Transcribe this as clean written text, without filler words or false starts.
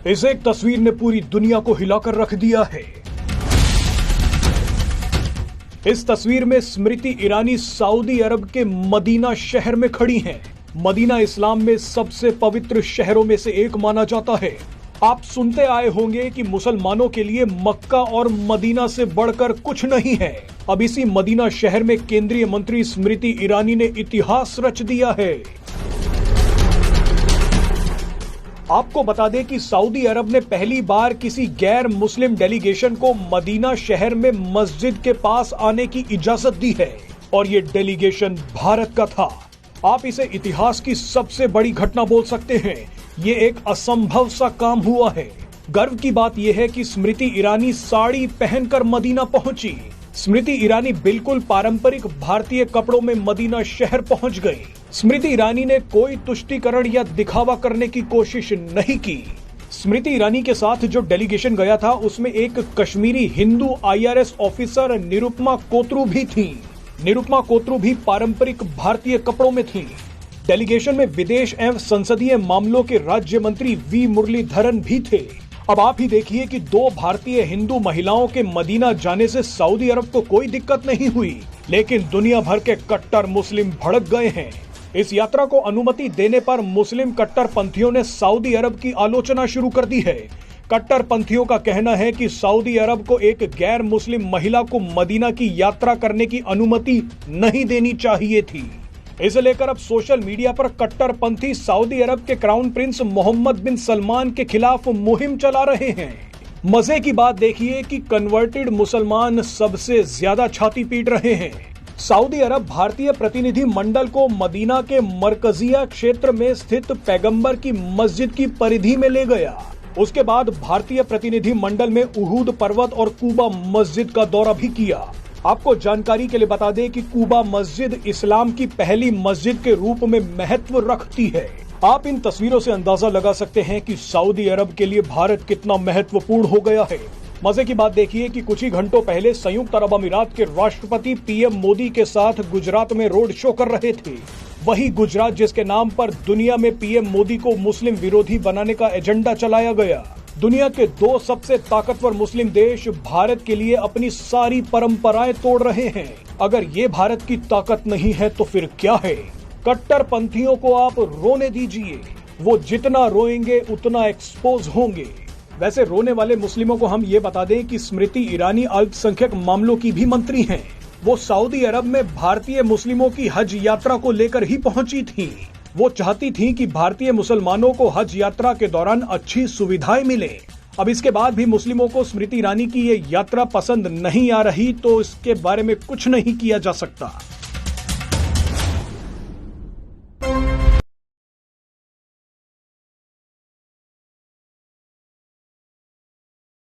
इस एक तस्वीर ने पूरी दुनिया को हिलाकर रख दिया है। इस तस्वीर में स्मृति ईरानी सऊदी अरब के मदीना शहर में खड़ी हैं। मदीना इस्लाम में सबसे पवित्र शहरों में से एक माना जाता है। आप सुनते आए होंगे कि मुसलमानों के लिए मक्का और मदीना से बढ़कर कुछ नहीं है। अब इसी मदीना शहर में केंद्रीय मंत्री स्मृति ईरानी ने इतिहास रच दिया है। आपको बता दें कि सऊदी अरब ने पहली बार किसी गैर मुस्लिम डेलीगेशन को मदीना शहर में मस्जिद के पास आने की इजाजत दी है और ये डेलीगेशन भारत का था। आप इसे इतिहास की सबसे बड़ी घटना बोल सकते हैं। ये एक असंभव सा काम हुआ है। गर्व की बात यह है कि स्मृति ईरानी साड़ी पहनकर मदीना पहुंची। स्मृति ईरानी बिल्कुल पारंपरिक भारतीय कपड़ों में मदीना शहर पहुंच गई। स्मृति ईरानी ने कोई तुष्टीकरण या दिखावा करने की कोशिश नहीं की। स्मृति ईरानी के साथ जो डेलीगेशन गया था उसमें एक कश्मीरी हिंदू IRS ऑफिसर निरुपमा कोतरू भी थी। निरुपमा कोतरू भी पारंपरिक भारतीय कपड़ों में थी। डेलीगेशन में विदेश एवं संसदीय मामलों के राज्य मंत्री V मुरलीधरन भी थे। अब आप ही देखिए कि दो भारतीय हिंदू महिलाओं के मदीना जाने से सऊदी अरब को कोई दिक्कत नहीं हुई, लेकिन दुनिया भर के कट्टर मुस्लिम भड़क गए हैं। इस यात्रा को अनुमति देने पर मुस्लिम कट्टरपंथियों ने सऊदी अरब की आलोचना शुरू कर दी है। कट्टरपंथियों का कहना है कि सऊदी अरब को एक गैर मुस्लिम महिला को मदीना की यात्रा करने की अनुमति नहीं देनी चाहिए थी। इसे लेकर अब सोशल मीडिया पर कट्टरपंथी सऊदी अरब के क्राउन प्रिंस मोहम्मद बिन सलमान के खिलाफ मुहिम चला रहे हैं। मजे की बात देखिए कि कन्वर्टेड मुसलमान सबसे ज्यादा छाती पीट रहे हैं। सऊदी अरब भारतीय प्रतिनिधि मंडल को मदीना के मरकजिया क्षेत्र में स्थित पैगंबर की मस्जिद की परिधि में ले गया। उसके बाद भारतीय प्रतिनिधि मंडल में उहूद पर्वत और कूबा मस्जिद का दौरा भी किया। आपको जानकारी के लिए बता दें कि कूबा मस्जिद इस्लाम की पहली मस्जिद के रूप में महत्व रखती है। आप इन तस्वीरों से अंदाजा लगा सकते हैं कि सऊदी अरब के लिए भारत कितना महत्वपूर्ण हो गया है। मजे की बात देखिए कि कुछ ही घंटों पहले संयुक्त अरब अमीरात के राष्ट्रपति PM मोदी के साथ गुजरात में रोड शो कर रहे थे। वही गुजरात जिसके नाम पर दुनिया में PM मोदी को मुस्लिम विरोधी बनाने का एजेंडा चलाया गया। दुनिया के दो सबसे ताकतवर मुस्लिम देश भारत के लिए अपनी सारी परंपराएं तोड़ रहे हैं। अगर ये भारत की ताकत नहीं है तो फिर क्या है? कट्टरपंथियों को आप रोने दीजिए, वो जितना रोएंगे उतना एक्सपोज होंगे। वैसे रोने वाले मुस्लिमों को हम ये बता दें कि स्मृति ईरानी अल्पसंख्यक मामलों की भी मंत्री हैं। वो सऊदी अरब में भारतीय मुस्लिमों की हज यात्रा को लेकर ही पहुंची थी। वो चाहती थी कि भारतीय मुसलमानों को हज यात्रा के दौरान अच्छी सुविधाएं मिले। अब इसके बाद भी मुस्लिमों को स्मृति ईरानी की ये यात्रा पसंद नहीं आ रही तो इसके बारे में कुछ नहीं किया जा सकता।